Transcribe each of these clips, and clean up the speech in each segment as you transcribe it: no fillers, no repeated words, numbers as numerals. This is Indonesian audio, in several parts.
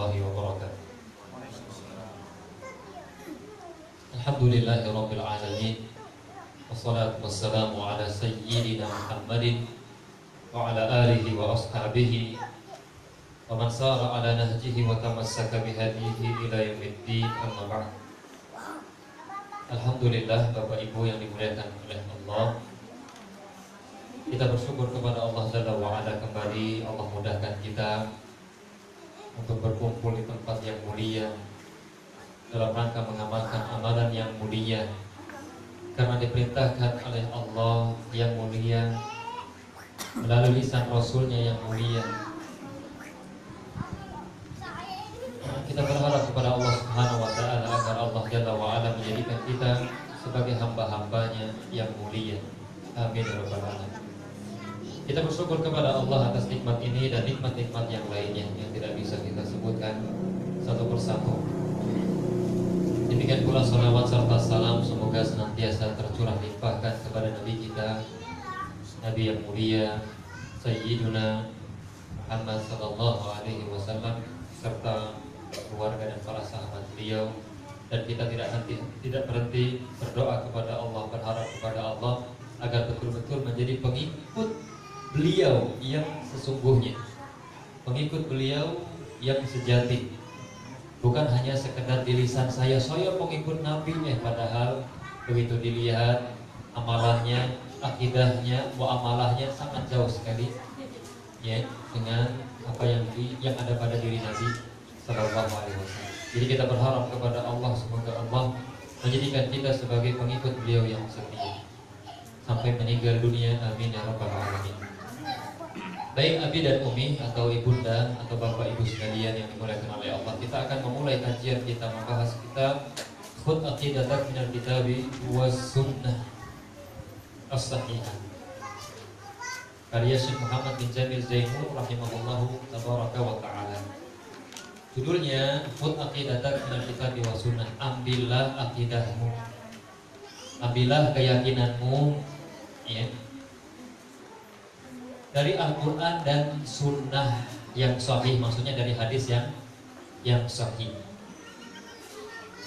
warahmatullahi wabarakatuh. Alhamdulillahirabbil alamin. Wassalatu wassalamu ala sayyidina Muhammadin wa ala alihi wa ashabihi wa man sara ala nahjihi wa tamassaka bihadihi ila yaumiddin, amma ba'd. Alhamdulillah, Bapak Ibu yang dimuliakan oleh Allah, kita bersyukur kepada Allah Jalla wa'ala kembali. Allah mudahkan kita untuk berkumpul di tempat yang mulia dalam rangka mengamalkan amalan yang mulia, karena diperintahkan oleh Allah yang mulia melalui lisan Rasulnya yang mulia. Kita berharap kepada Allah Subhanahu wa ta'ala agar Allah Jalla wa'ala menjadikan kita sebagai hamba-hambanya yang mulia. Amin ya rabbal alamin. Kita bersyukur kepada Allah atas nikmat ini dan nikmat-nikmat yang lainnya yang tidak bisa kita sebutkan satu persatu. Demikian pula salawat serta salam semoga senantiasa tercurah limpahkan kepada Nabi kita, Nabi yang mulia Sayyiduna Muhammad sallallahu alaihi wasallam, serta keluarga dan para sahabat beliau. Dan kita tidak berhenti berdoa kepada Allah, berharap kepada Allah agar betul-betul menjadi pengikut beliau yang sesungguhnya, pengikut beliau yang sejati. Bukan hanya sekedar di lisan saya pengikut Nabi, padahal begitu dilihat amalannya, akidahnya, muamalahnya sangat jauh sekali ya dengan apa yang ada pada diri Nabi Sallallahu Alaihi Wasallam. Jadi kita berharap kepada Allah, semoga Allah menjadikan kita sebagai pengikut beliau yang setia sampai meninggal dunia. Amin ya rabbal alamin. Baik Abi dan Umi atau ibunda atau bapak ibu sekalian yang dimuliakan oleh Allah, kita akan memulai kajian kita membahas kitab Khudh Aqidatak minal Kitabi was Sunnah as-Sahihah karya Syekh Muhammad bin Jamil Zainul rahimahullahu tabaraka wa ta'ala. Judulnya Khudh Aqidatak minal Kitabi was Sunnah. Ambillah akidahmu, ambillah keyakinanmu ya, dari Al-Quran dan Sunnah yang sahih, maksudnya dari hadis yang sahih.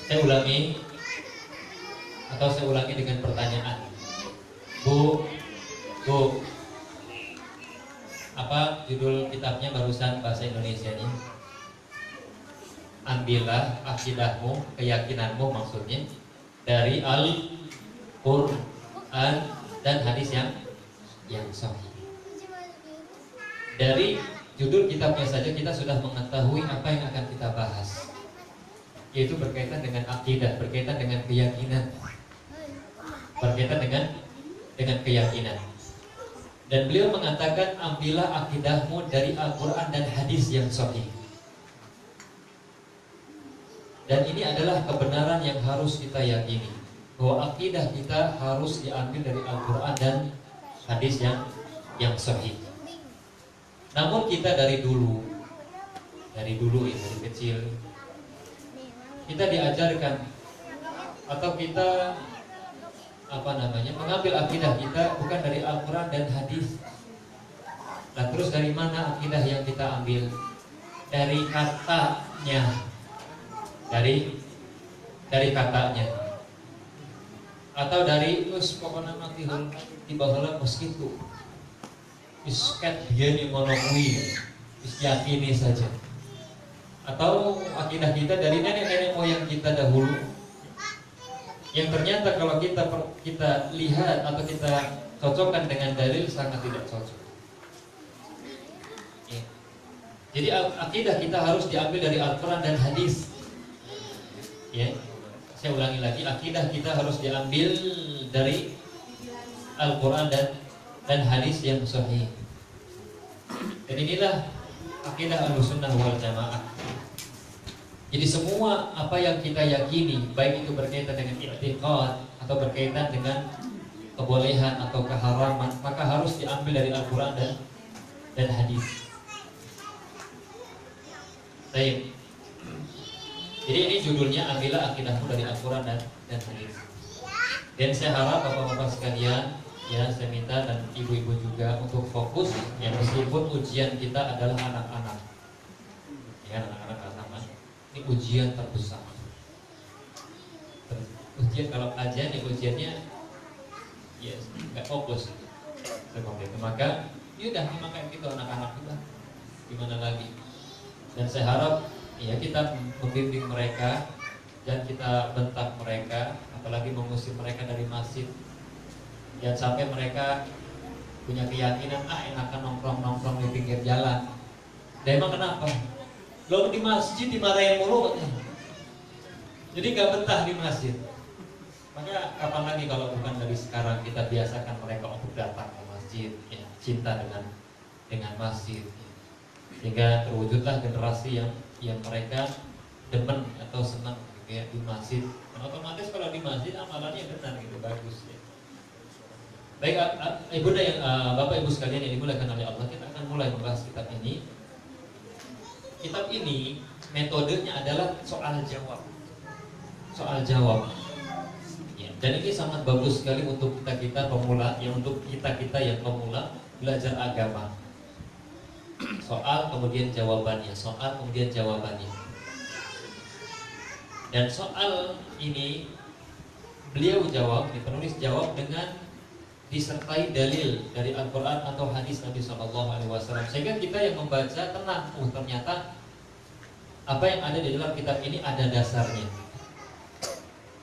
Saya ulangi dengan pertanyaan. Bu, apa judul kitabnya barusan bahasa Indonesianya? Ambillah akidahmu, keyakinanmu maksudnya dari Al-Quran dan hadis yang sahih. Dari judul kitabnya saja kita sudah mengetahui apa yang akan kita bahas, yaitu berkaitan dengan akidah, berkaitan dengan keyakinan, berkaitan dengan keyakinan. Dan beliau mengatakan ambillah akidahmu dari Al-Quran dan hadis yang sahih. Dan ini adalah kebenaran yang harus kita yakini, bahwa akidah kita harus diambil dari Al-Quran dan hadis yang sahih. Namun kita dari dulu ya, dari kecil kita diajarkan atau kita mengambil akidah kita bukan dari Al-Quran dan hadis. Nah, terus dari mana akidah yang kita ambil? Dari katanya, dari katanya, atau dari pokoknya matihul tiba-tiba mosquito isket dia nih monokui, yakini saja. Atau akidah kita dari nenek-nenek moyang kita dahulu, yang ternyata kalau kita lihat atau kita cocokkan dengan dalil sangat tidak cocok. Ya. Jadi akidah kita harus diambil dari Al-Quran dan hadis. Ya, saya ulangi lagi, akidah kita harus diambil dari Al-Quran dan hadis yang sahih. Dan inilah akidah Ahlussunnah wal Jamaah. Jadi semua apa yang kita yakini, baik itu berkaitan dengan i'tiqad atau berkaitan dengan kebolehan atau keharaman, maka harus diambil dari Al-Quran dan hadis. Baik. Jadi ini judulnya ambillah akidahmu dari Al-Quran dan hadis. Dan saya harap bapak-bapak sekalian, ya saya minta, dan ibu-ibu juga untuk fokus, ya meskipun ujian kita adalah anak-anak, ya anak-anak kelas 6 Ini ujian terbesar. Ujian kalau kajian ya ujiannya ya nggak fokus. Seperti itu. Maka ya udah kayak gitu anak-anak kita. Gimana lagi? Dan saya harap ya kita membimbing mereka dan kita bentak mereka, apalagi mengusir mereka dari masjid. Jangan sampai mereka punya keyakinan enakan nongkrong di pinggir jalan. Dan emang kenapa? Lo di masjid dimarahin mulu. Jadi gak betah di masjid. Maka kapan lagi kalau bukan dari sekarang kita biasakan mereka untuk datang ke masjid, ya, cinta dengan masjid, ya. Sehingga terwujudlah generasi yang mereka demen atau senang gitu ya, di masjid. Dan otomatis kalau di masjid amalannya benar gitu, bagus ya. Baik, Ibunda yang Bapak Ibu sekalian yang dimuliakan oleh Allah, kita akan mulai membahas kitab ini. Kitab ini metodenya adalah soal jawab. Soal jawab. Ya, dan ini sangat bagus sekali untuk kita pemula, ya, untuk kita yang pemula belajar agama. Soal kemudian jawabannya, soal kemudian jawabannya. Dan soal ini beliau jawab, penulis jawab dengan disertai dalil dari Al-Quran atau hadis Nabi SAW, sehingga kita yang membaca tenang, ternyata apa yang ada di dalam kitab ini ada dasarnya,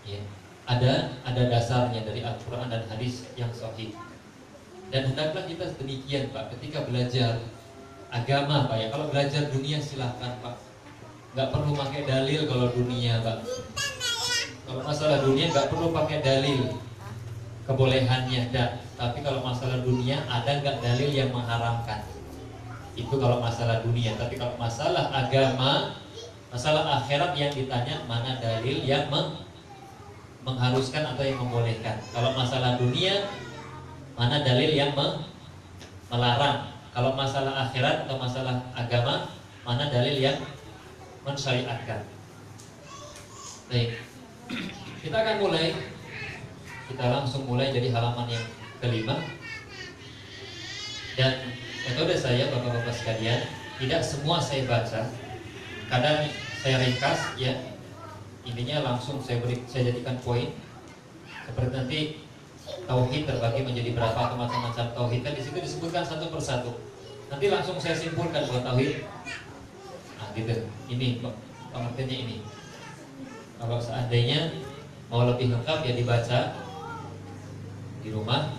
ya, ada dasarnya dari Al-Quran dan hadis yang sahih. Dan hendaklah kita demikian Pak, ketika belajar agama Pak ya. Kalau belajar dunia silahkan Pak, nggak perlu pakai dalil kalau dunia Pak. Kalau masalah dunia nggak perlu pakai dalil kebolehannya, tapi kalau masalah dunia ada nggak dalil yang mengharamkan? Itu kalau masalah dunia. Tapi kalau masalah agama, masalah akhirat yang ditanya mana dalil yang mengharuskan atau yang membolehkan. Kalau masalah dunia, mana dalil yang melarang. Kalau masalah akhirat atau masalah agama, mana dalil yang mensyariatkan. Baik, kita akan mulai. Kita langsung mulai dari halaman yang kelima. Dan metode saya Bapak-bapak sekalian, tidak semua saya baca. Kadang saya ringkas ya. Intinya langsung saya jadikan poin. Seperti nanti tauhid terbagi menjadi berapa atau macam-macam tauhid, kan di situ disebutkan satu persatu. Nanti langsung saya simpulkan buat tauhid. Nah, gitu. Ini pengertiannya ini. Kalau seandainya mau lebih lengkap ya dibaca di rumah.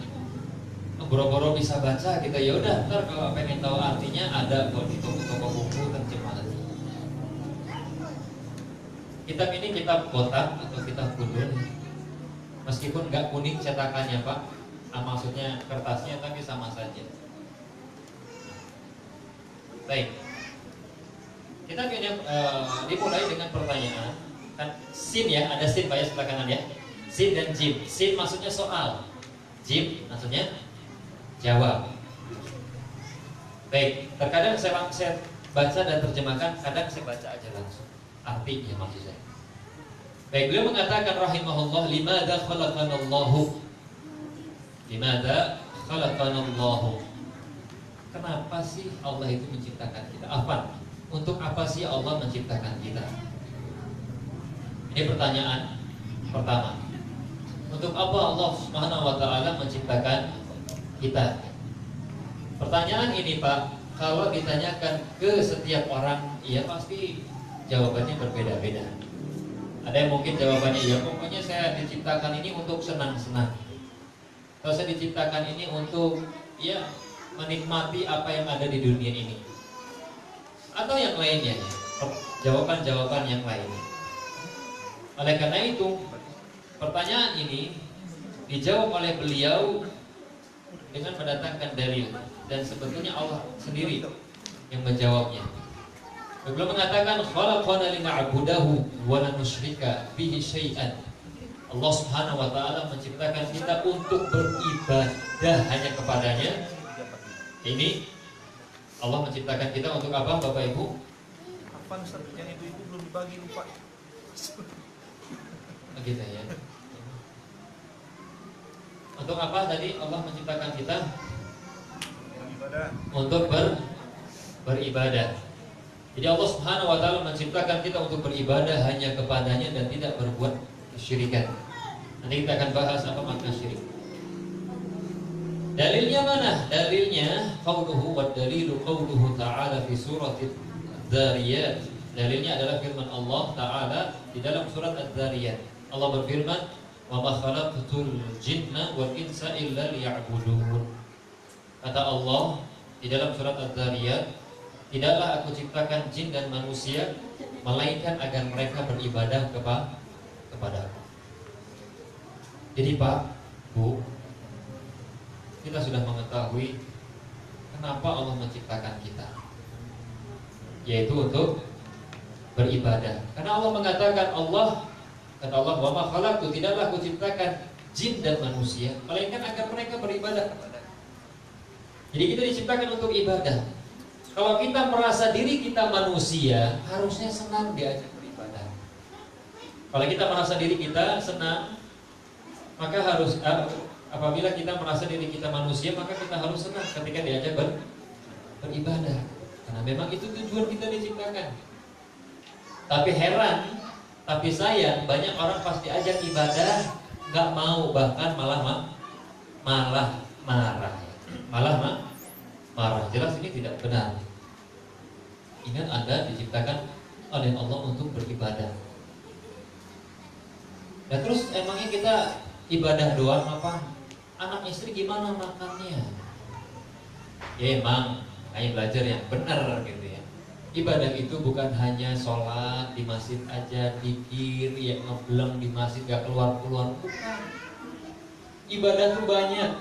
Boro-boro bisa baca kita, ya udah, ntar kalau pengen tahu artinya ada kok di toko-toko buku terjemahan. Kitab ini kitab kotak atau kitab kudun. Meskipun nggak kuning cetakannya Pak, maksudnya kertasnya, tapi sama saja. Baik, kita dimulai dengan pertanyaan. Kan sin ya, ada sin Pak ya sebelah kanan ya. Sin dan jim. Sin maksudnya soal, jim maksudnya jawab. Baik, terkadang saya baca dan terjemahkan, kadang saya baca aja langsung artinya maksud saya. Baik, beliau mengatakan rahimahullah, limadza khalaqanallahu. Limadza khalaqanallahu. Kenapa sih Allah itu menciptakan kita? Apa? Untuk apa sih Allah menciptakan kita? Ini pertanyaan pertama. Untuk apa Allah Subhanahu wa taala menciptakan kita? Pertanyaan ini Pak, kalau ditanyakan ke setiap orang, ya pasti jawabannya berbeda-beda. Ada yang mungkin jawabannya, ya pokoknya saya diciptakan ini untuk senang-senang. Atau saya diciptakan ini untuk ya menikmati apa yang ada di dunia ini. Atau yang lainnya, jawaban-jawaban yang lainnya. Oleh karena itu, pertanyaan ini dijawab oleh beliau dengan mendatangkan dalil, dan sebetulnya Allah sendiri yang menjawabnya. Beliau mengatakan khalaqana lina'budahu wa la nusyrika bihi syai'an. Allah Subhanahu wa taala menciptakan kita untuk beribadah hanya kepadanya. Ini Allah menciptakan kita untuk apa Bapak Ibu? Apa Ustaz? Yang ibu-ibu belum dibagi lupa. Begitu ya. Untuk apa tadi Allah menciptakan kita? Beribadah. Untuk beribadah. Jadi Allah Subhanahu wa taala menciptakan kita untuk beribadah hanya kepadanya dan tidak berbuat kesyirikan. Nanti kita akan bahas apa makna syirik. Dalilnya mana? Dalilnya qauluhu wa dalilu qauluhu ta'ala fi surat Adz-Dzariyat. Dalilnya adalah firman Allah taala di dalam surat Adz-Dzariyat. Allah berfirman, "Wa ma khalaqtul jinna wal insa illa liya'budun." Kata Allah di dalam surat Adz-Dzariyat, tidaklah aku ciptakan jin dan manusia melainkan agar mereka beribadah kepadaku. Jadi Pak, Bu, kita sudah mengetahui kenapa Allah menciptakan kita, yaitu untuk beribadah. Karena Allah mengatakan, kata Allah, "Wa ma khalaqtu," tidaklah aku ciptakan jin dan manusia melainkan agar mereka beribadah kepada. Jadi kita diciptakan untuk ibadah. Kalau kita merasa diri kita manusia, harusnya senang diajak beribadah. Kalau kita merasa diri kita senang, maka apabila kita merasa diri kita manusia, maka kita harus senang ketika diajak beribadah. Karena memang itu tujuan kita diciptakan. Tapi heran, tapi sayang, banyak orang pas diajak ibadah nggak mau, bahkan malah marah. Jelas ini tidak benar. Ingat, Anda diciptakan oleh Allah untuk beribadah. Dan terus emangnya kita ibadah doang apa? Anak istri gimana makannya? Ya emang, ayo belajar yang benar gitu ya. Ibadah itu bukan hanya sholat di masjid aja, dikir, ya ngebleng di masjid gak keluar-keluar, bukan. Ibadah itu banyak.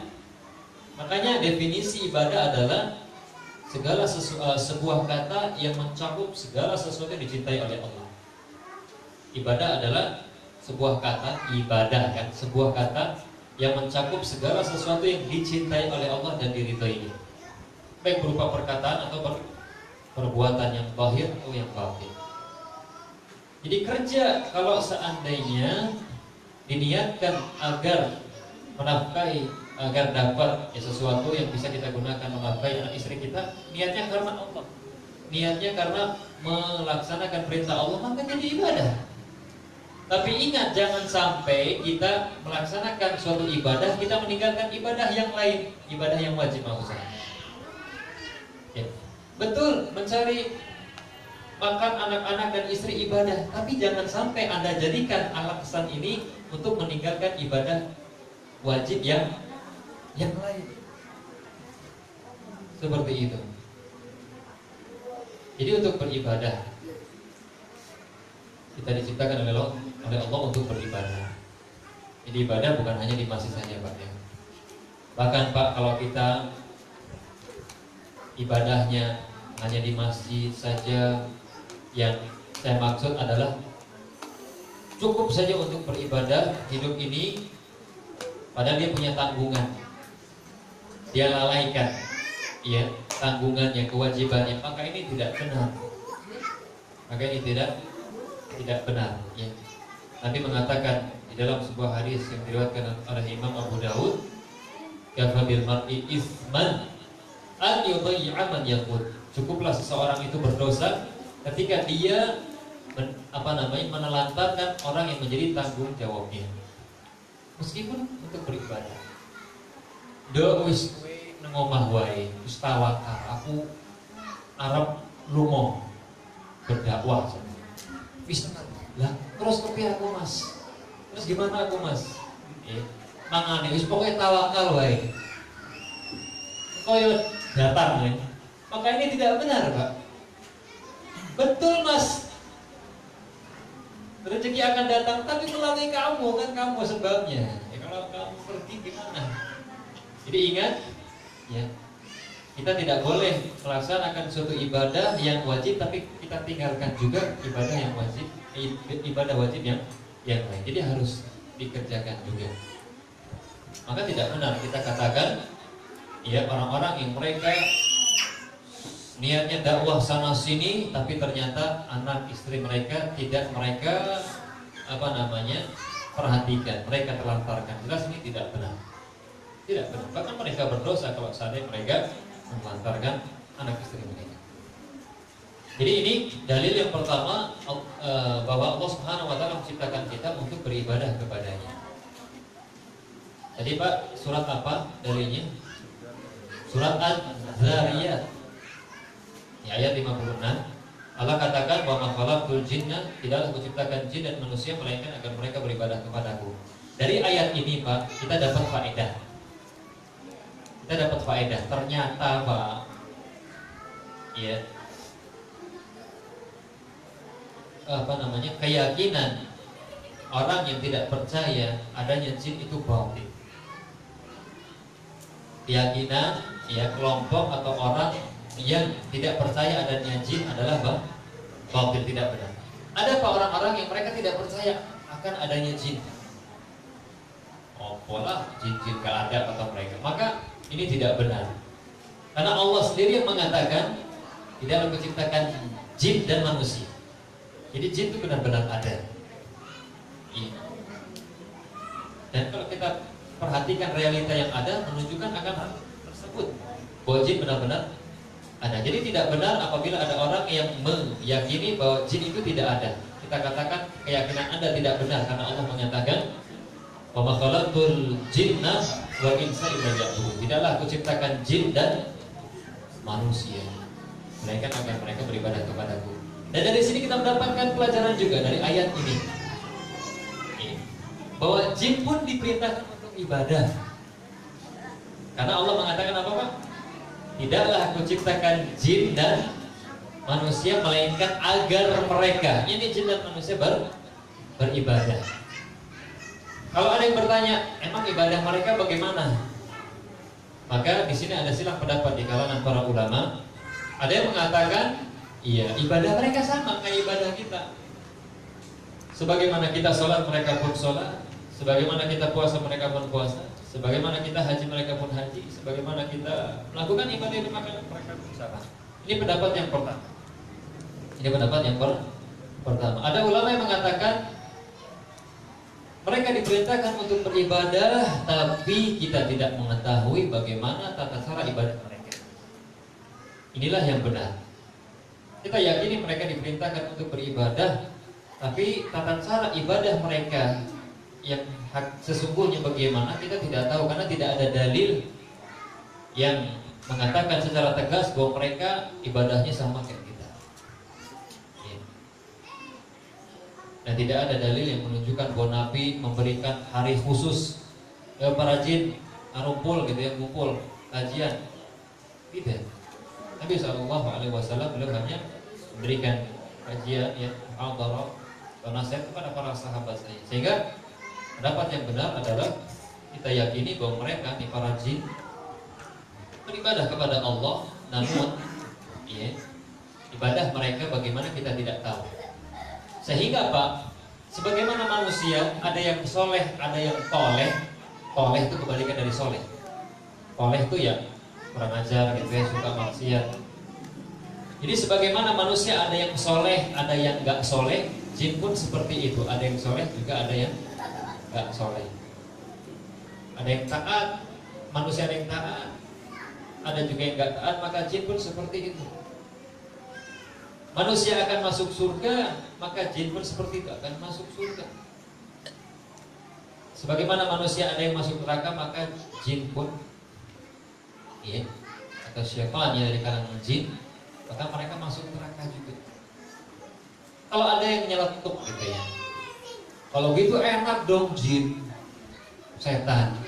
Makanya definisi ibadah adalah segala sebuah kata yang mencakup segala sesuatu yang dicintai oleh Allah. Ibadah adalah sebuah kata, ibadah kan, sebuah kata yang mencakup segala sesuatu yang dicintai oleh Allah dan diridhoinya, baik berupa perkataan atau perbuatan yang zahir atau yang batin. Jadi kerja kalau seandainya diniatkan agar menafkahi, agar dapat sesuatu yang bisa kita gunakan menafkahi anak istri kita, niatnya karena Allah, niatnya karena melaksanakan perintah Allah, maka jadi ibadah. Tapi ingat, jangan sampai kita melaksanakan suatu ibadah, kita meninggalkan ibadah yang lain, ibadah yang wajib maksud saya. Ya. Betul, mencari makan anak-anak dan istri ibadah, tapi jangan sampai Anda jadikan alasan ini untuk meninggalkan ibadah wajib yang lain. Seperti itu. Jadi untuk beribadah, kita diciptakan oleh Allah untuk beribadah. Jadi ibadah bukan hanya di masjid saja Pak ya. Bahkan Pak, kalau kita ibadahnya hanya di masjid saja, yang saya maksud adalah cukup saja untuk beribadah hidup ini, padahal dia punya tanggungan, dia lalaikan ya tanggungannya, kewajibannya, maka ini tidak benar. Maka ini tidak benar ya. Nabi mengatakan di dalam sebuah hadis yang diriwayatkan oleh Imam Abu Daud, "Kafa bil mar'i itsman an yudayyi'a man yaqut." Cukuplah seseorang itu berdosa ketika dia menelantarkan orang yang menjadi tanggung jawabnya, meskipun untuk beribadah. Do wis ngomah wae, wis tawakal, aku arep lunga berdakwah. Wis tenan. Lah, terus kepiye aku Mas? Terus gimana aku Mas? Mangane wis pokoke tawakal wae. Koyo datang ya. Maka ini tidak benar, Pak. Betul, Mas. Rezeki akan datang, tapi melalui kamu, kan kamu sebabnya. Ya, kalau kamu pergi gimana? Jadi ingat, ya, kita tidak boleh melaksanakan suatu ibadah yang wajib, tapi kita tinggalkan juga ibadah yang wajib, ibadah wajib yang lain. Jadi harus dikerjakan juga. Maka tidak benar kita katakan, ya, orang-orang yang mereka niatnya dakwah sana sini, tapi ternyata anak istri mereka tidak mereka perhatikan, mereka telantarkan. Jelas ini tidak benar. Tidak benar. Bahkan mereka berdosa kalau seandainya mereka menelantarkan anak istri mereka. Jadi ini dalil yang pertama bahwa Allah Subhanahu wa taala menciptakan kita untuk beribadah kepadanya. Jadi Pak, surat apa dalilnya? Surat Az-Zariyat. Ya, ayat 56. Allah katakan bahwa khalaqtul jinna, tidaklah kuciptakan jin dan manusia melainkan agar mereka beribadah kepadaku. Dari ayat ini Pak, kita dapat faedah. Ternyata Pak, ya, keyakinan orang yang tidak percaya adanya jin itu batil. Keyakinan ya kelompok atau orang yang tidak percaya adanya jin adalah batil, tidak benar. Ada Pak orang-orang yang mereka tidak percaya akan adanya jin. Oh, pola jin-jin gak ada kata mereka. Maka ini tidak benar. Karena Allah sendiri yang mengatakan tidak menciptakan jin dan manusia. Jadi jin itu benar-benar ada. Iya. Dan kalau kita perhatikan realita yang ada menunjukkan akan hal tersebut bahwa jin benar-benar ada. Jadi tidak benar apabila ada orang yang meyakini bahwa jin itu tidak ada. Kita katakan keyakinan Anda tidak benar karena Allah mengatakan wa ma khalaqtul jinna wal insa illa liya'budun. Tidaklah aku ciptakan jin dan manusia melainkan agar mereka beribadah kepadaku. Dan dari sini kita mendapatkan pelajaran juga dari ayat ini bahwa jin pun diperintahkan untuk ibadah. Karena Allah mengatakan apa Pak? Tidaklah aku ciptakan jin dan manusia melainkan agar mereka, ini jin dan manusia beribadah. Kalau ada yang bertanya, emang ibadah mereka bagaimana? Maka di sini ada silang pendapat di kalangan para ulama. Ada yang mengatakan, iya, ibadah mereka sama kayak ibadah kita. Sebagaimana kita sholat, mereka pun sholat. Sebagaimana kita puasa, mereka pun puasa. Sebagaimana kita haji, mereka pun haji. Sebagaimana kita melakukan ibadah itu, maka mereka pun sama. Ini pendapat yang pertama. Ada ulama yang mengatakan mereka diperintahkan untuk beribadah, tapi kita tidak mengetahui bagaimana tata cara ibadah mereka. Inilah yang benar. Kita yakini mereka diperintahkan untuk beribadah, tapi tata cara ibadah mereka yang sesungguhnya bagaimana kita tidak tahu, karena tidak ada dalil yang mengatakan secara tegas bahwa mereka ibadahnya sama kayak kita. Dan tidak ada dalil yang menunjukkan bahwa Nabi memberikan hari khusus para jin ngumpul gitu ya, ngumpul kajian. Tidak. Nabi SAW beliau hanya memberikan kajian ya, al-darah atau nasihat kepada para sahabat saya. Sehingga pendapat yang benar adalah kita yakini bahwa mereka nih para jin beribadah kepada Allah, namun ya, ibadah mereka bagaimana kita tidak tahu. Sehingga Pak, sebagaimana manusia ada yang soleh, ada yang toleh. Toleh itu kebalikan dari soleh. Toleh itu ya kurang ajar gitu ya, suka maksiat. Jadi sebagaimana manusia ada yang soleh, ada yang gak soleh, jin pun seperti itu. Ada yang soleh juga ada yang gak soleh. Ada yang taat, manusia ada yang taat, ada juga yang gak taat, maka jin pun seperti itu. Manusia akan masuk surga, maka jin pun seperti itu akan masuk surga. Sebagaimana manusia ada yang masuk neraka, maka jin pun ya, atau syaitan yang dari kalangan jin, maka mereka masuk neraka juga. Kalau ada yang nyeletuk gitu ya, kalau gitu enak dong jin, setan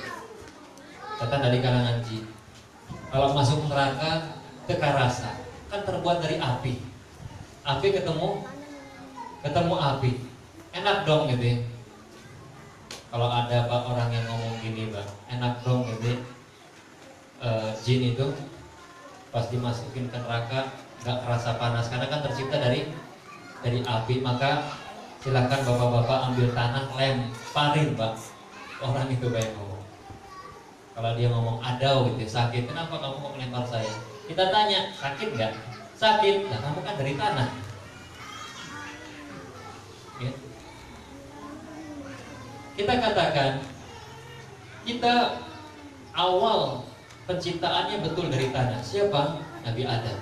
dari kalangan jin. Kalau masuk neraka kekerasan, kan terbuat dari api. Api ketemu api, enak dong gitu ya. Kalau ada Pak orang yang ngomong gini Pak, enak dong gitu jin itu pas dimasukin ke neraka nggak kerasa panas karena kan tercipta dari api. Maka silakan bapak-bapak ambil tanah lemparin Pak orang itu kayak ngomong. Kalau dia ngomong adau gitu sakit, kenapa kamu mau melempar saya? Kita tanya sakit nggak? Sakit, nah kamu kan dari tanah ya. Kita katakan kita awal penciptaannya betul dari tanah. Siapa? Nabi Adam.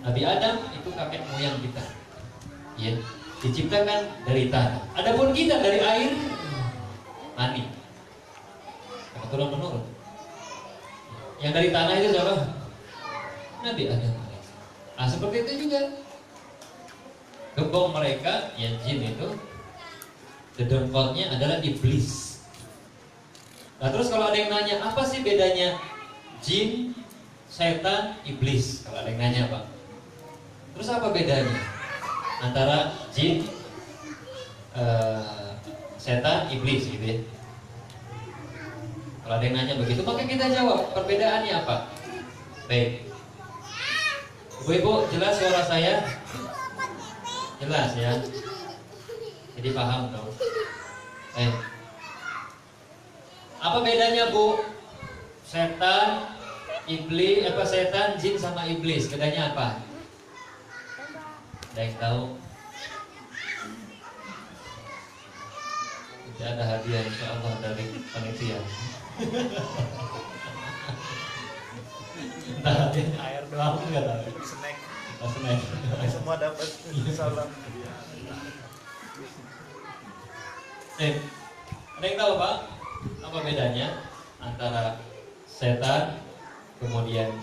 Nabi Adam itu kakek moyang kita, ya, diciptakan dari tanah. Adapun kita dari air mani, turun menurun. Yang dari tanah itu siapa? Nabi Adam. Nah seperti itu juga gembong mereka, yang jin itu, dedengkotnya adalah iblis. Nah terus kalau ada yang nanya, apa sih bedanya jin, setan, iblis? Kalau ada yang nanya Pak, terus apa bedanya antara jin, setan, iblis gitu ya? Kalau ada yang nanya begitu, maka kita jawab perbedaannya apa? Baik, Ibu-ibu jelas suara saya? Jelas ya? Jadi paham dong. Apa bedanya Bu? Setan, iblis, setan, jin sama iblis, bedanya apa? Ada yang tahu? Tidak ada hadiah insya Allah dari panitia. Nah, air doang enggak tahu. Snack. Snack. Semua dapat. Salam. Ada yang tahu Pak? Apa bedanya antara setan, kemudian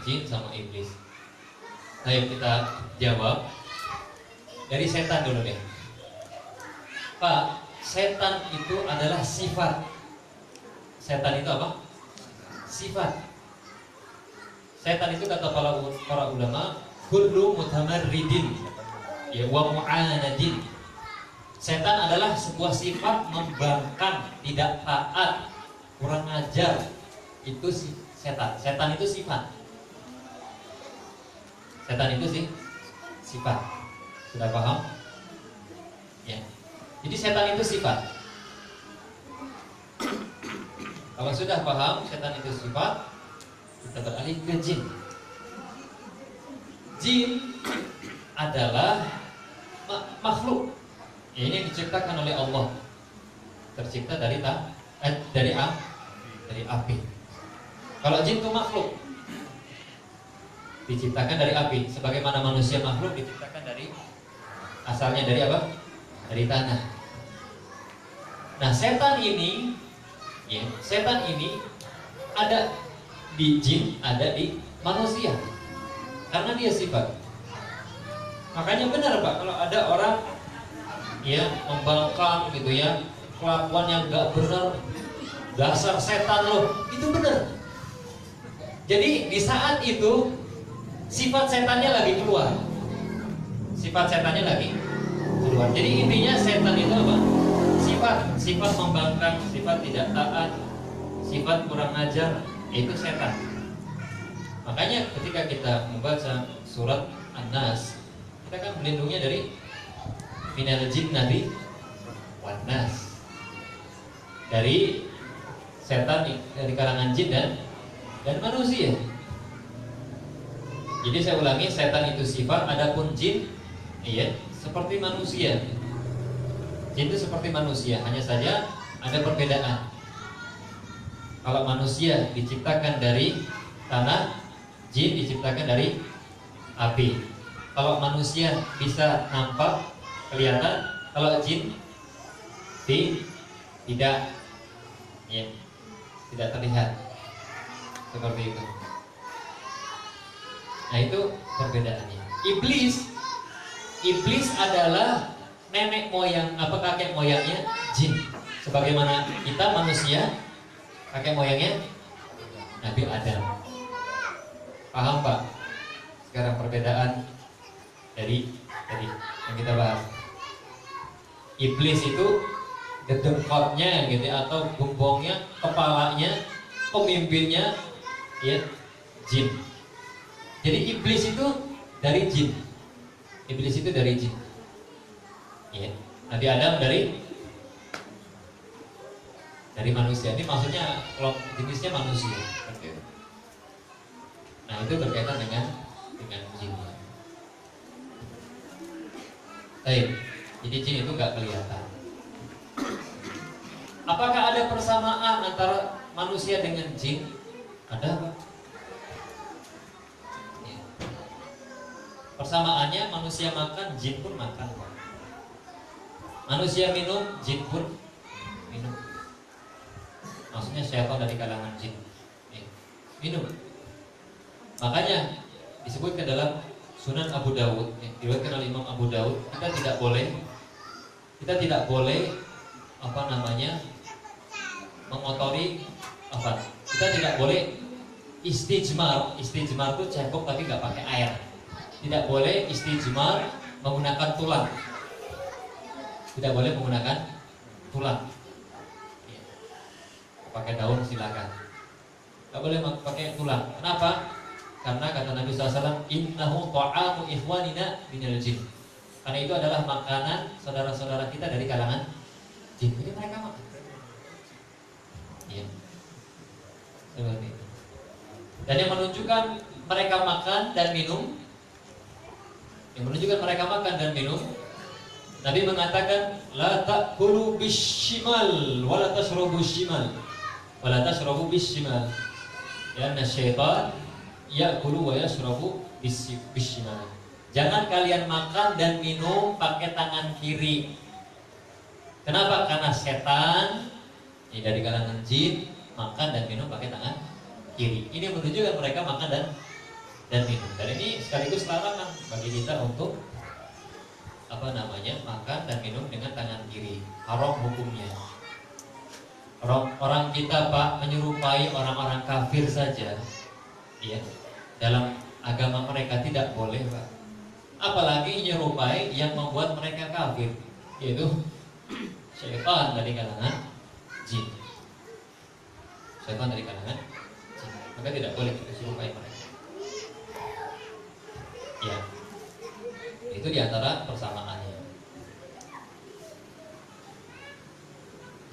jin sama iblis? Ayo kita jawab dari setan dulu deh. Pak, setan itu adalah sifat. Setan itu apa? Sifat. Setan itu kata para ulama, kullu mutamarridin ya wa mu'anadin. Setan adalah sebuah sifat membangkang, tidak taat, kurang ajar. Itu setan. Setan itu sifat. Setan itu sifat. Sudah paham? Ya. Jadi setan itu sifat. Kalau sudah paham setan itu sifat, kita beralih ke jin. Jin adalah makhluk. Ini yang diciptakan oleh Allah. Tercipta dari api. Kalau jin itu makhluk, diciptakan dari api. Sebagaimana manusia makhluk diciptakan asalnya dari apa? Dari tanah. Nah, setan ini ada di jin, ada di manusia, karena dia sifat. Makanya benar Pak, kalau ada orang membangkang gitu ya, kelakuan yang gak benar, dasar setan loh, itu benar. Jadi di saat itu sifat setannya lagi keluar. Jadi intinya setan itu apa? Sifat membangkang, sifat tidak taat, sifat kurang ajar, itu setan. Makanya ketika kita membaca surat An-Nas, kita kan melindungi dari minal jinnati wan nas, dari setan, dari kalangan jin dan manusia. Jadi saya ulangi, setan itu sifat, adapun jin seperti manusia. Jin itu seperti manusia, hanya saja ada perbedaan. Kalau manusia diciptakan dari tanah, jin diciptakan dari api. Kalau manusia bisa nampak, kelihatan, kalau jin tidak terlihat. Seperti itu. Nah, itu perbedaannya. Iblis adalah nenek moyang, kakek moyangnya jin. Sebagaimana kita manusia, kakek moyangnya Nabi Adam. Paham Pak? Sekarang perbedaan dari tadi yang kita bahas. Iblis itu dedengkotnya gitu atau gembongnya, kepalanya, pemimpinnya jin. Jadi iblis itu dari jin. Nabi Adam dari manusia. Ini maksudnya kalau jenisnya manusia. Nah, itu berkaitan dengan jin. Baik. Jadi jin itu nggak kelihatan. Apakah ada persamaan antara manusia dengan jin? Ada Pak? Persamaannya manusia makan, jin pun makan. Manusia minum, jin pun minum. Maksudnya syaitan dari kalangan jin minum. Makanya disebutkan dalam Sunan Abu Dawud, diriwayatkan oleh Imam Abu Dawud, kita tidak boleh mengotori kita tidak boleh istijmar. Istijmar itu cebok tapi nggak pakai air. Tidak boleh istijmar menggunakan tulang. Tidak boleh menggunakan tulang. Pakai daun silakan. Tidak boleh pakai tulang. Kenapa? Karena kata Nabi SAW, innahu ta'amu ikhwanina minal jin. Karena itu adalah makanan saudara-saudara kita dari kalangan jin. Jadi mereka makan. Iya. Seperti itu. Dan yang menunjukkan mereka makan dan minum, Nabi mengatakan, la ta'kulu bishimal wa la tashrabu bishimal wa la tashrabu bishimal. Ya, syaitan ya'kulu wa yashrabu bishimal. Jangan kalian makan dan minum pakai tangan kiri. Kenapa? Karena setan ini dari kalangan jin makan dan minum pakai tangan kiri. Ini menunjukkan mereka makan dan minum. Dan ini sekaligus larangan bagi kita untuk makan dan minum dengan tangan kiri. Haram hukumnya. Orang kita Pak menyerupai orang-orang kafir saja, ya, dalam agama mereka tidak boleh Pak. Apalagi menyerupai yang membuat mereka kafir, yaitu syaitan dari kalangan jin. Syaitan dari kalangan jin. Maka tidak boleh kita serupai mereka. Ya. Itu diantara persamaannya.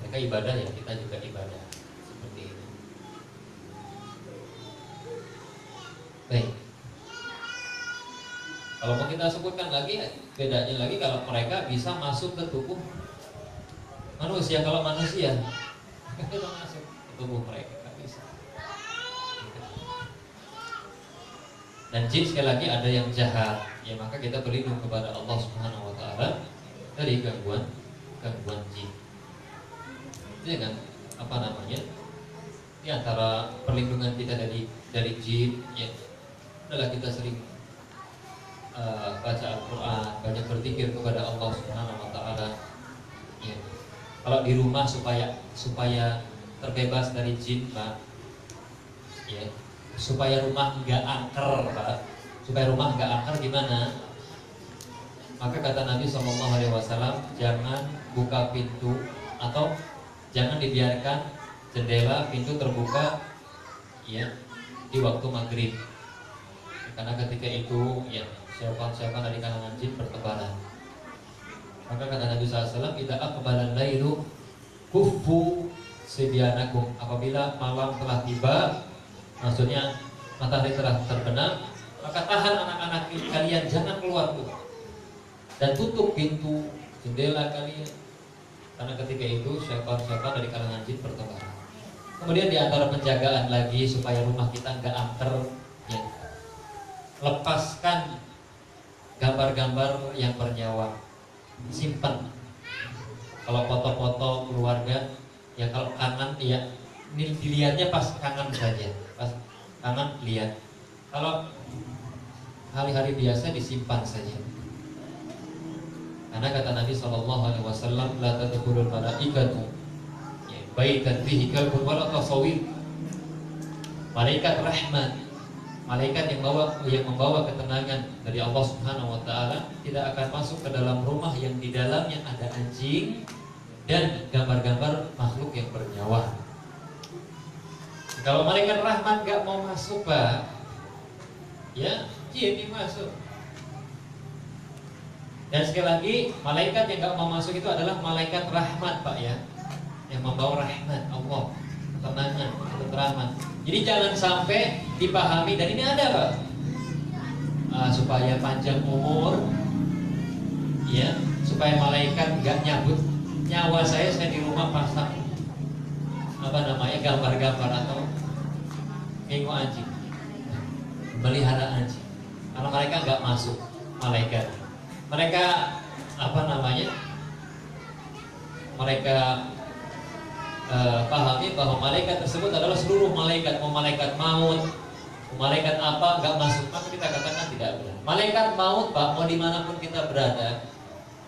Mereka ibadah ya, kita juga ibadah. Seperti itu. Baik. Kalau mau kita sebutkan lagi, bedanya lagi kalau mereka bisa masuk ke tubuh manusia. Kalau manusia kita masuk ke tubuh mereka, nggak bisa. Dan jin sekali lagi ada yang jahat, ya maka kita berlindung kepada Allah Subhanahu Wa Taala dari gangguan jin. Ini kan Di antara perlindungan kita dari jin, ya adalah kita sering baca Al-Quran, banyak berzikir kepada Allah Subhanahu Wa Taala. Ya. Kalau di rumah supaya terbebas dari jin, Pak. Ya. Supaya rumah nggak angker, Pak. Supaya rumah nggak angker gimana? Maka kata Nabi SAW, jangan buka pintu atau jangan dibiarkan jendela pintu terbuka, ya, di waktu maghrib. Karena ketika itu, ya, syaitan dari kalangan jin bertebaran. Maka kata Nabi SAW, idza aqbala al-lailu kuffu sibyanakum. Apabila malam telah tiba, maksudnya matahari telah terbenam, maka tahan anak-anak kalian, jangan keluar tuh, dan tutup pintu jendela kalian. Karena ketika itu syaitan dari kalangan jin bertebaran. Kemudian di antara penjagaan lagi supaya rumah kita nggak angker, ya, lepaskan gambar-gambar yang bernyawa, simpan. Kalau foto-foto keluarga, ya kalau kangen, ya ini dilihatnya pas kangen saja, pas kangen lihat. Kalau hari-hari biasa disimpan saja. Karena kata Nabi SAW, la tadkhulul malaikatu baitan fihi kalbun wala tasawir. Malaikat rahmat, malaikat yang membawa ketenangan dari Allah Subhanahu Wa Taala tidak akan masuk ke dalam rumah yang di dalamnya ada anjing dan gambar-gambar makhluk yang bernyawa. Kalau malaikat rahmat gak mau masuk, Pak, ya jin yang masuk. Dan sekali lagi, malaikat yang gak mau masuk itu adalah malaikat rahmat, Pak, ya, yang membawa rahmat Allah, ketenangan, ketentraman. Jadi jangan sampai dipahami, dan ini ada, Pak, supaya panjang umur, ya, supaya malaikat gak nyabut nyawa saya di rumah pasang gambar-gambar atau nengok anjing, melihara anjing, karena mereka gak masuk. malaikat. Mereka apa namanya? Mereka pahami bahwa malaikat tersebut adalah seluruh malaikat, mau malaikat maut, mau malaikat apa nggak masuk. Maka kita katakan tidak benar. Malaikat maut Pak, mau dimanapun kita berada,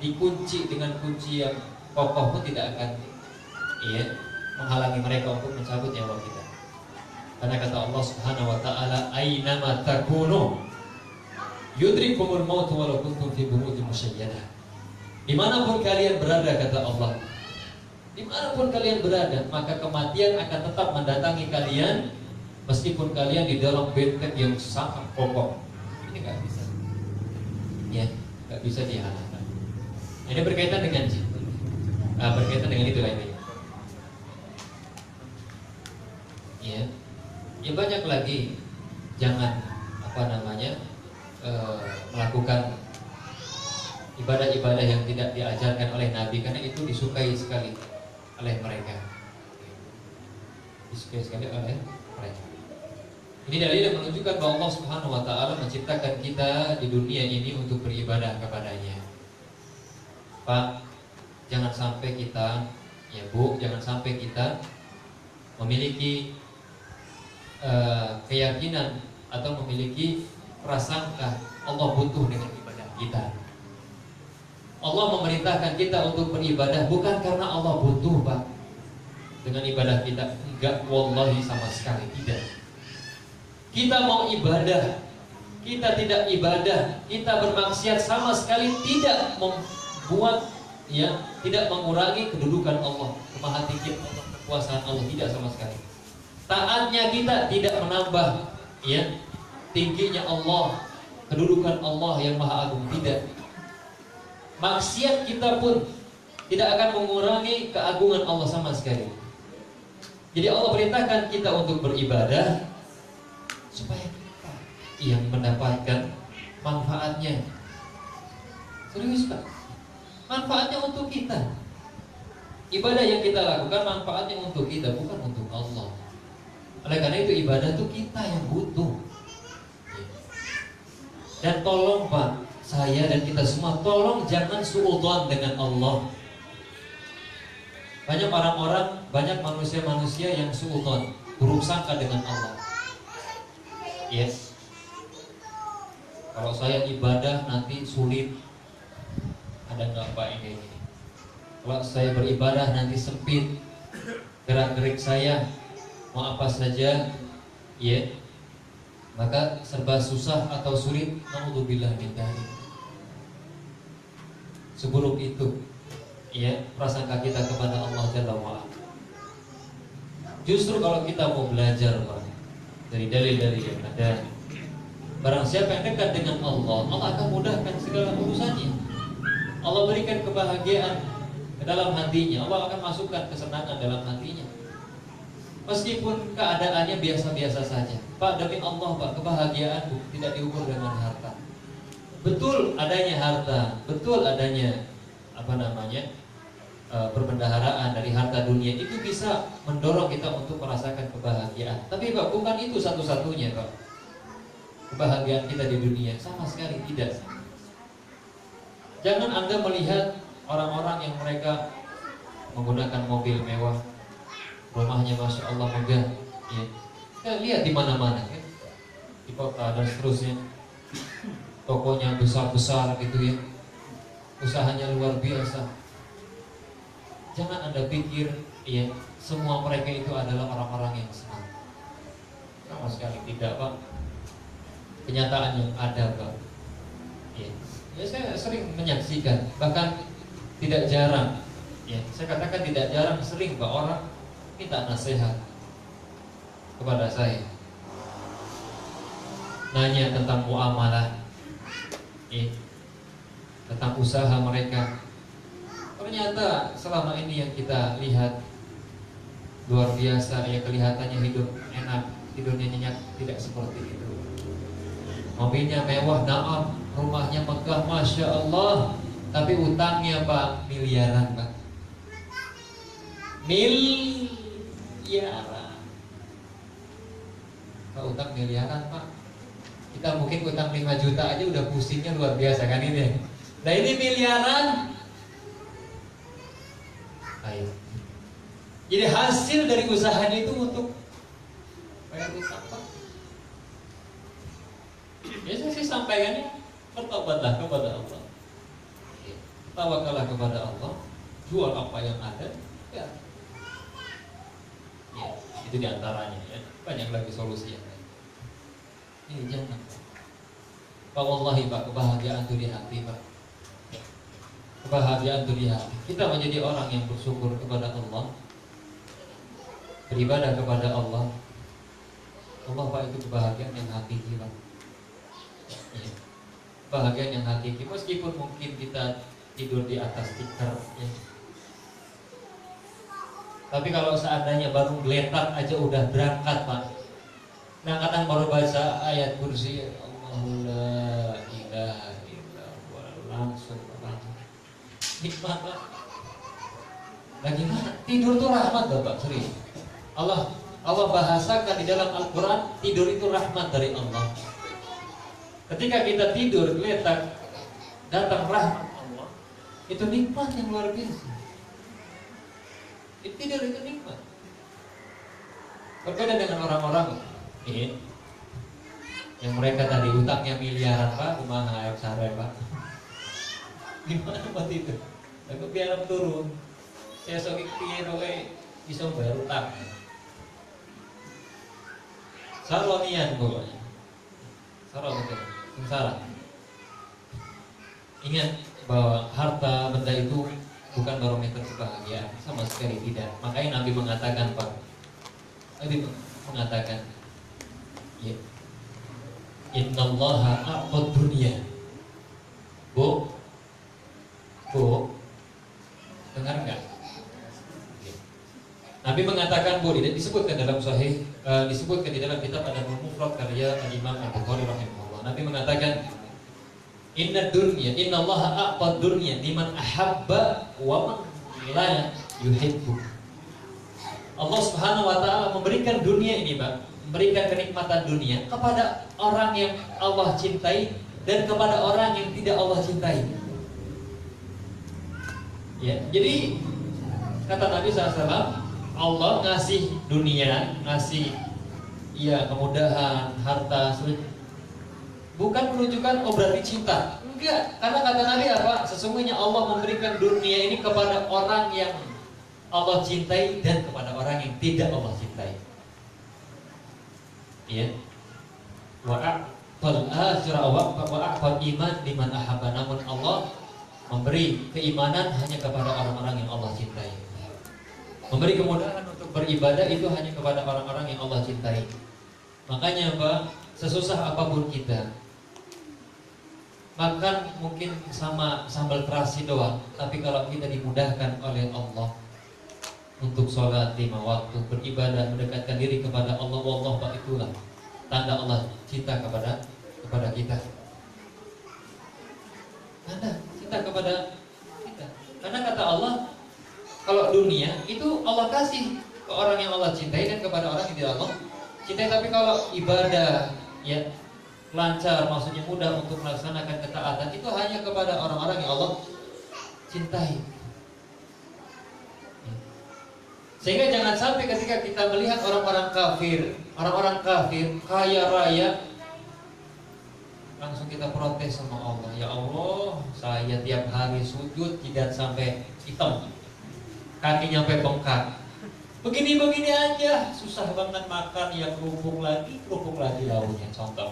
dikunci dengan kunci yang kokoh pun tidak akan menghalangi mereka untuk mencabut nyawa kita. Karena kata Allah Subhanahu wa taala, "Ainama takunu yudrikumul maut walau kuntum fi burujin musyayyadah." Dimanapun kalian berada, kata Allah, dimanapun kalian berada, maka kematian akan tetap mendatangi kalian meskipun kalian di dalam benteng yang sangat kokoh. Ini nggak bisa, ya, nggak bisa dihalalkan. Ini berkaitan dengan jin, berkaitan dengan itu lainnya. Ya banyak lagi. Jangan melakukan ibadah-ibadah yang tidak diajarkan oleh Nabi, karena itu disukai sekali oleh mereka. Disukai sekali oleh mereka. Ini dalil yang menunjukkan bahwa Allah Subhanahu wa taala menciptakan kita di dunia ini untuk beribadah kepadanya. Pak, jangan sampai kita, ya Bu, jangan sampai kita memiliki keyakinan atau memiliki prasangka Allah butuh dengan ibadah kita. Allah memerintahkan kita untuk beribadah bukan karena Allah butuh Pak dengan ibadah kita. Enggak, wallahi sama sekali tidak. Kita mau ibadah, kita tidak ibadah, kita bermaksiat, sama sekali tidak membuat, tidak mengurangi kedudukan Allah, kemaha tinggi Allah, kekuasaan Allah, tidak sama sekali. Taatnya kita tidak menambah tingginya Allah, kedudukan Allah yang maha agung, tidak. Maksiat kita pun tidak akan mengurangi keagungan Allah sama sekali. Jadi Allah perintahkan kita untuk beribadah supaya kita yang mendapatkan manfaatnya. Serius Pak, manfaatnya untuk kita. Ibadah yang kita lakukan manfaatnya untuk kita, bukan untuk Allah. Oleh karena itu ibadah itu kita yang butuh. Dan tolong Pak, saya dan kita semua, tolong jangan suudzon dengan Allah. Banyak orang-orang, banyak manusia-manusia yang suudzon, buruk sangka dengan Allah. Yes. Kalau saya ibadah nanti sulit, ada nggak Pak ini? Kalau saya beribadah nanti sempit, gerak-gerik saya mau apa saja, maka serba susah atau sulit. Naudzubillah min dzalik. Seburuk itu prasangka kita kepada Allah Jalla wa'ala. Justru kalau kita mau belajar Pak, dari dalil-dalil yang ada, barang siapa yang dekat dengan Allah, Allah akan mudahkan segala urusannya. Allah berikan kebahagiaan ke dalam hatinya, Allah akan masukkan kesenangan dalam hatinya. Meskipun keadaannya biasa-biasa saja. Pak, demi Allah Pak, kebahagiaan tidak diukur dengan harta. Betul adanya harta, betul adanya perbendaharaan dari harta dunia itu bisa mendorong kita untuk merasakan kebahagiaan. Tapi Pak, bukan itu satu-satunya Pak. Kebahagiaan kita di dunia sama sekali tidak. Jangan Anda melihat orang-orang yang mereka menggunakan mobil mewah, rumahnya masya Allah megah, Kita lihat di mana-mana, di kota dan seterusnya, tokonya besar-besar gitu usahanya luar biasa. Jangan Anda pikir semua mereka itu adalah orang-orang yang senang. Sama sekali tidak Pak. Kenyataan yang ada Pak. Saya sering menyaksikan, bahkan tidak jarang. Saya katakan tidak jarang, sering Pak, orang minta nasihat kepada saya, nanya tentang muamalah, tentang usaha mereka. Ternyata selama ini yang kita lihat luar biasa, kelihatannya hidup enak, tidurnya nyenyak, tidak seperti itu. Mobilnya mewah, naam, rumahnya megah, masya Allah, tapi utangnya Pak miliaran Pak, miliaran. Pak, utang miliaran Pak, Kita mungkin utang 5 juta aja udah pusingnya luar biasa kan ini. Nah ini miliaran. Ayo. Jadi hasil dari usahanya itu untuk bayar utang Pak. Ya saya sih sampaikannya, bertobatlah kepada Allah, tawakallah kepada Allah, jual apa yang ada, ya, itu diantaranya ya. Banyak lagi solusi yang lain. Ini jangan. Pak wallahi Pak, kebahagiaan itu di hati Pak. Kebahagiaan itu di hati. Kita menjadi orang yang bersyukur kepada Allah, beribadah kepada Allah. Allah Pak, itu kebahagiaan yang hakiki Pak. Ya. Kebahagiaan yang hakiki, meskipun mungkin kita tidur di atas tikar ya. Tapi kalau seandainya baru geletak aja udah berangkat Pak. Nah kadang baru baca ayat kursi, Allahu la ilaha illallah, langsung Pak. Nikmat Pak. Bagaimana? Tidur itu rahmat Bapak, serius. Allah bahasakan di dalam Al-Quran, tidur itu rahmat dari Allah. Ketika kita tidur, geletak, datang rahmat Allah, itu nikmat yang luar biasa. Tidur itu nikmat. Berbeda dengan orang-orang ini yang mereka tadi utangnya miliaran Pak, rumah air sarai Pak. Gimana buat itu? Aku biar turun. Saya sok pikir bisa bayar utang. Saronian pokoknya. Saronian. Sengsara. Ingat bahwa harta benda itu bukan barometer kebahagiaan, sama sekali tidak. Makanya Nabi mengatakan Pak, Nabi mengatakan, ya, Innallaha a'tad dunya. Bu, dengar nggak? Nabi mengatakan, Bu, disebutkan dalam Sahih, disebutkan di dalam kitab Adabul Mufrad karya Imam Al-Bukhari rahimahullah. Nabi mengatakan, Innallaha a'tad dunya liman ahabba wa man la yuhibbu. Allah Subhanahu wa taala memberikan dunia ini, Pak, memberikan kenikmatan dunia kepada orang yang Allah cintai dan kepada orang yang tidak Allah cintai. Ya, jadi kata Nabi SAW, Allah ngasih dunia, ngasih ya kemudahan, harta, bukan menunjukkan berarti cinta. Enggak, karena kata Nabi apa? Sesungguhnya Allah memberikan dunia ini kepada orang yang Allah cintai dan kepada orang yang tidak Allah cintai. Ya. Wa a'tal akhirah wa a'tal iman liman ahabba. Namun Allah memberi keimanan hanya kepada orang-orang yang Allah cintai. Memberi kemudahan untuk beribadah itu hanya kepada orang-orang yang Allah cintai. Makanya Pak, sesusah apapun kita, makan mungkin sama sambal terasi doang, tapi kalau kita dimudahkan oleh Allah untuk sholat 5 waktu, beribadah, mendekatkan diri kepada Allah, wallah Pak, itulah tanda Allah cinta kepada kita. Tanda cinta kepada kita. Karena kata Allah, kalau dunia itu Allah kasih ke orang yang Allah cintai dan kepada orang yang tidak Allah cintai. Tapi kalau ibadah ya lancar, maksudnya mudah untuk melaksanakan ketaatan, itu hanya kepada orang-orang yang Allah cintai. Sehingga jangan sampai ketika kita melihat orang-orang kafir kaya raya, langsung kita protes sama Allah. Ya Allah, saya tiap hari sujud tidak sampai hitam, kaki nyampe bengkak. Begini-begini aja, susah banget makan, ya kerupuk lagi lauknya, contoh.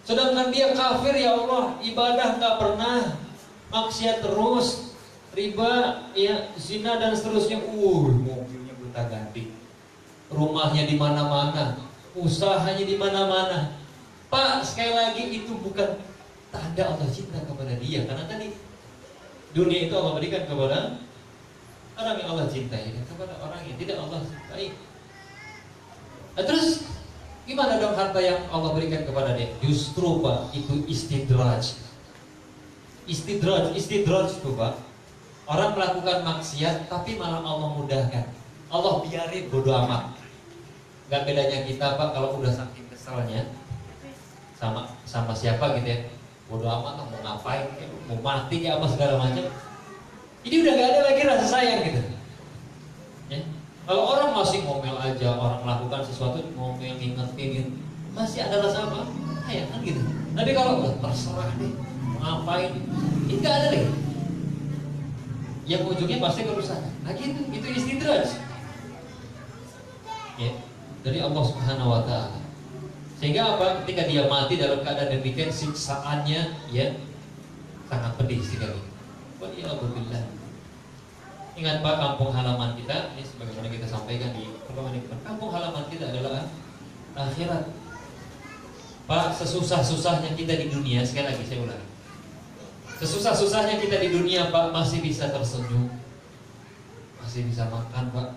Sedangkan dia kafir, ya Allah, ibadah nggak pernah, maksiat terus, riba, ya zina dan seterusnya. Mobilnya gonta-ganti, rumahnya di mana-mana, usahanya di mana-mana. Pak, sekali lagi itu bukan tanda Allah cinta kepada dia, karena tadi dunia itu Allah berikan kepada orang yang Allah cintai dan kepada orang yang tidak Allah cintai. Nah, terus gimana dong harta yang Allah berikan kepada dia? Justru Pak, itu istidraj itu Pak. Orang melakukan maksiat tapi malah Allah mudahkan, Allah biarin, bodo amat. Gak bedanya kita Pak, kalau udah saking keselnya sama siapa gitu ya, bodo amat lah, mau ngapain, mau mati kayak apa segala macam. Jadi udah gak ada lagi rasa sayang gitu. Ya. Kalau orang masih ngomel aja, orang melakukan sesuatu ngomel, ngingetin, masih ada rasa apa? Sayang kan gitu. Tapi kalau terserah deh, mau ngapain, ini gak ada deh. Yang ujungnya pasti kerusakan. Nah gitu, itu istidraj. Ya, dari Allah Subhanahu wa taala. Sehingga apa? Ketika dia mati dalam keadaan demikian, siksaannya ya sangat pedih sekali. Waliyahzubillah. Ingat Pak, kampung halaman kita ini sebagaimana kita sampaikan di pertemuan ini, kampung halaman kita adalah akhirat. Pak, sesusah-susahnya kita di dunia, sekali lagi saya ulangi, sesusah-susahnya kita di dunia Pak, masih bisa tersenyum, masih bisa makan Pak,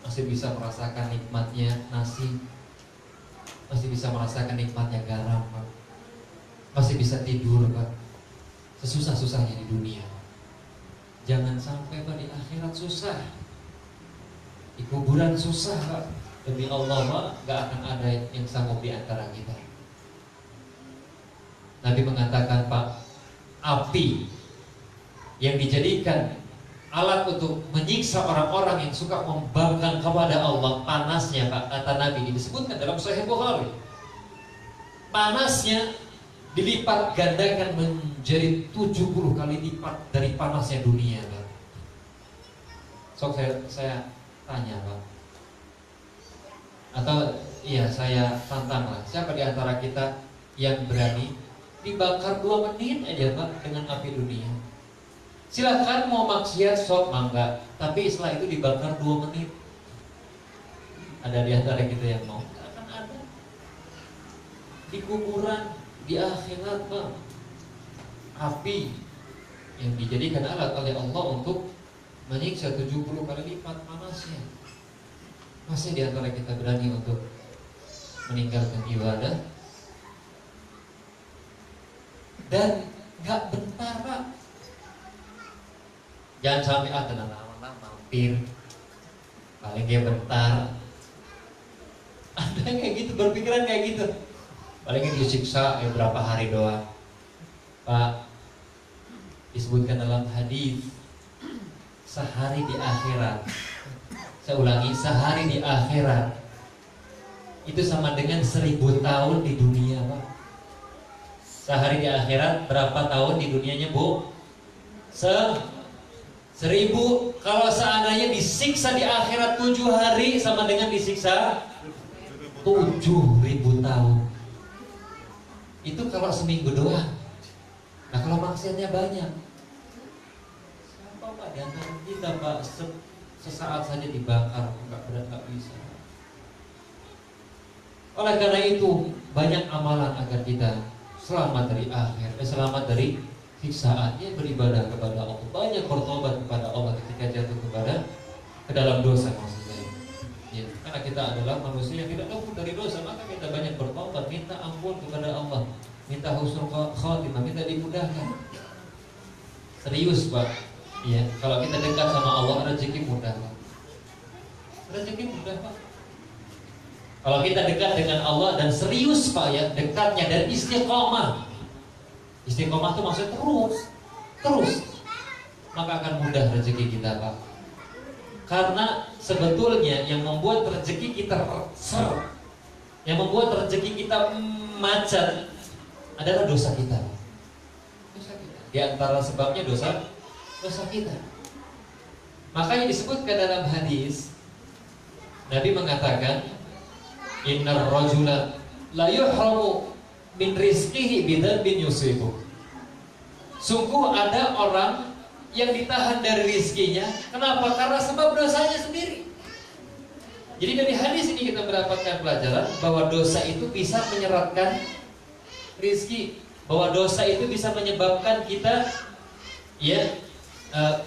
masih bisa merasakan nikmatnya nasi, masih bisa merasakan nikmatnya garam Pak, masih bisa tidur Pak. Sesusah-susahnya di dunia, jangan sampai Pak di akhirat susah, di kuburan susah Pak. Demi Allah Pak, gak akan ada yang sanggup di antara kita. Nabi mengatakan Pak, api yang dijadikan alat untuk menyiksa orang-orang yang suka membangkang kepada Allah, panasnya Pak, kata Nabi, disebutkan dalam Sahih Bukhari, panasnya dilipat gandakan menjadi 70 kali lipat dari panasnya dunia Pak. So saya tanya Pak, atau iya saya tantang lah, siapa di antara kita yang berani dibakar 2 menit aja Pak dengan api dunia? Silahkan mau maksiat sok mangga, tapi setelah itu dibakar 2 menit. Ada di antara kita yang mau? Tidak akan ada. Di kuburan, di akhirat Pak, api yang dijadikan alat oleh Allah untuk menyiksa 70 kali lipat panasnya. Masih di antara kita berani untuk meninggalkan ibadah? Dan gak bentar Pak. Jangan sampai tenang mampir, paling dia bentar. Ada yang kayak gitu, berpikiran kayak gitu, paling disiksa ya berapa hari doang Pak. Disebutkan dalam hadis, sehari di akhirat, saya ulangi, sehari di akhirat itu sama dengan 1000 tahun di dunia Pak. Sehari di akhirat berapa tahun di dunianya Bu? 1000. Kalau seandainya disiksa di akhirat 7 hari sama dengan disiksa 7000 tahun. Itu kalau seminggu doang. Nah kalau maksiatnya banyak, siapa Pak di antara kita Pak sesaat saja dibakar, nggak berat, nggak bisa. Oleh karena itu banyak amalan agar kita selamat dari selamat dari siksaannya, beribadah kepada Allah, banyak bertobat kepada Allah ketika jatuh ke dalam dosa maksud saya. Ya, karena kita adalah manusia yang tidak luput dari dosa, maka kita banyak bertobat, minta ampun kepada Allah, minta husnul khotimah, minta dimudahkan. Serius Pak, ya, kalau kita dekat sama Allah rezeki mudah Pak. Rezeki mudah Pak. Kalau kita dekat dengan Allah dan serius Pak ya, dekatnya dan istiqomah. Istiqomah itu maksudnya terus, maka akan mudah rezeki kita Pak. Karena sebetulnya yang membuat rezeki kita seret, yang membuat rezeki kita macet adalah dosa kita. Dosa kita. Di antara sebabnya dosa kita. Makanya disebutkan dalam hadis, Nabi mengatakan, innar rajula la yuhramu min rizqihi bidzambin yusibu. Sungguh ada orang yang ditahan dari rizkinya. Kenapa? Karena sebab dosanya sendiri. Jadi dari hadis ini kita mendapatkan pelajaran bahwa dosa itu bisa menyeratkan rizki, bahwa dosa itu bisa menyebabkan kita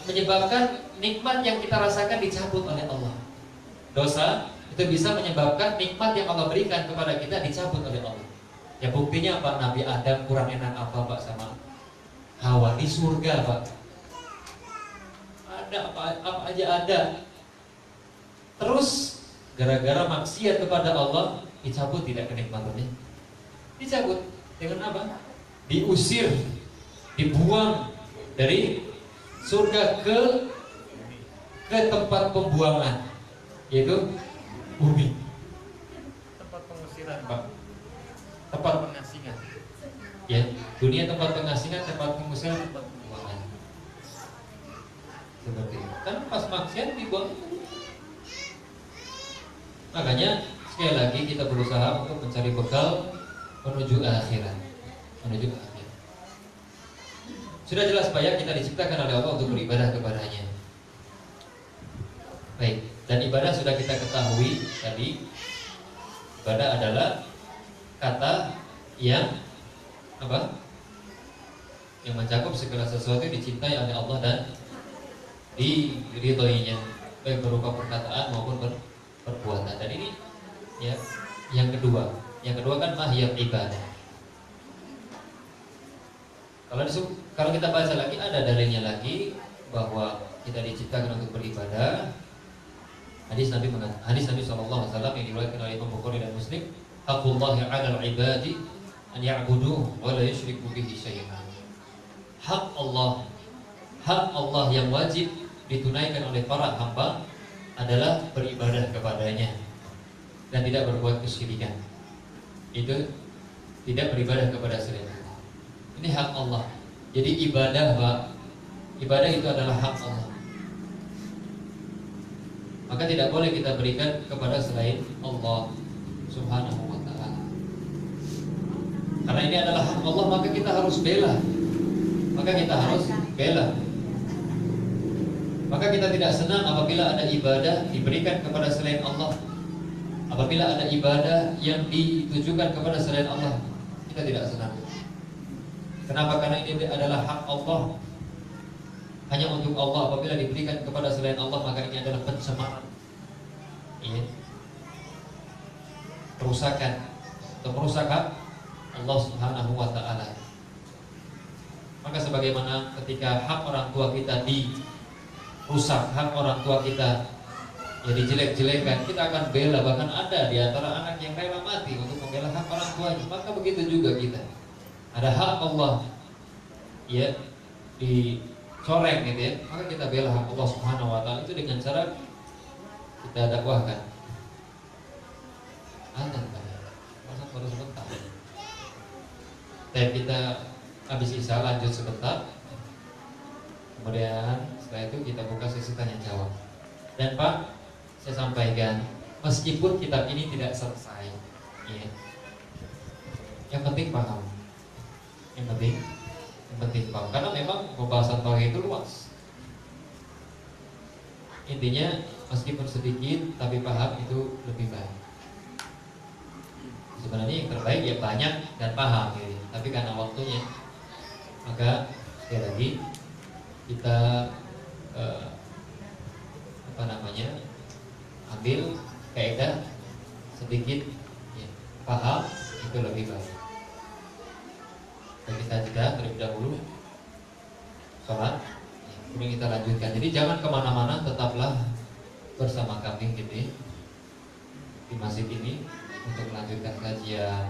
menyebabkan nikmat yang kita rasakan dicabut oleh Allah. Dosa itu bisa menyebabkan nikmat yang Allah berikan kepada kita dicabut oleh Allah. Ya buktinya Pak, Nabi Adam kurang enak apa Pak sama Hawa di surga Pak. Ada apa aja ada. Terus gara-gara maksiat kepada Allah dicabut tidak kenikmatannya. Dicabut dengan apa? Diusir, dibuang dari surga ke tempat pembuangan, yaitu bumi. Tempat pengusiran, Pak. Tempat pengasingan. Ya, dunia tempat pengasingan, tempat pengusiran, tempat pembuangan. Seperti itu. Kan pas maksiat dibuang. Makanya sekali lagi kita berusaha untuk mencari bekal menuju akhirat. Menuju akhirat. Sudah jelas Pak ya, kita diciptakan oleh Allah untuk beribadah kepadanya. Baik, dan ibadah sudah kita ketahui tadi. Ibadah adalah kata yang apa? Yang mencakup segala sesuatu yang dicintai oleh Allah dan diridhoinya, baik berupa perkataan maupun perbuatan. Dan ini ya, yang kedua kan mahiyat ibadah. Kalau kita baca lagi, ada dalilnya lagi bahwa kita diciptakan untuk beribadah. Hadis Nabi SAW yang diriwayatkan oleh Imam Bukhari dan Muslim, haqqullahi 'alal 'ibadi an ya'buduhu wa la yusyriku bihi syai'an. Hak Allah yang wajib ditunaikan oleh para hamba adalah beribadah kepadanya dan tidak berbuat kesyirikan. Itu tidak beribadah kepada selain Allah. Ini hak Allah. Jadi ibadah, Pak, ibadah itu adalah hak Allah. Maka tidak boleh kita berikan kepada selain Allah Subhanahu wa ta'ala. Karena ini adalah hak Allah, maka kita harus bela. Maka kita tidak senang apabila ada ibadah diberikan kepada selain Allah. Apabila ada ibadah yang ditujukan kepada selain Allah, kita tidak senang. Kenapa? Karena ini adalah hak Allah, hanya untuk Allah. Apabila diberikan kepada selain Allah, maka ini adalah pencemaran, perusakan atau merusak hak Allah Subhanahu wa ta'ala. Maka sebagaimana ketika hak orang tua kita dirusak, hak orang tua kita ya dijelek-jelekan, kita akan bela. Bahkan ada di antara anak yang rela mati untuk membela hak orang tuanya. Maka begitu juga kita, ada hak Allah ya dicoreng gitu ya, maka kita bela hak Allah Subhanahu wa ta'ala itu dengan cara kita dakwahkan. Azan masa baru sebentar. Dan kita habis isya lanjut sebentar. Kemudian setelah itu kita buka sesi tanya jawab. Dan Pak, saya sampaikan, meskipun kitab ini tidak selesai, ya, yang penting paham. Yang penting paham. Karena memang pembahasan tauhid itu luas. Intinya meskipun sedikit tapi paham itu lebih baik. Sebenarnya yang terbaik ya banyak dan paham gitu. Tapi karena waktunya, maka sekali lagi kita ambil kaidah sedikit ya, paham itu lebih baik. Dan kita jeda terlebih dahulu sholat, kemudian kita lanjutkan. Jadi jangan kemana-mana, tetaplah bersama kami gitu di masjid ini untuk melanjutkan kajian.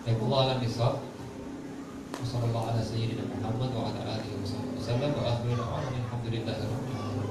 Allahu a'lam bishawab. Wassallallahu ala sayyidina Muhammad wa ala alihi wasallam wa akhiru da'wana alhamdulillahi rabbil alamin.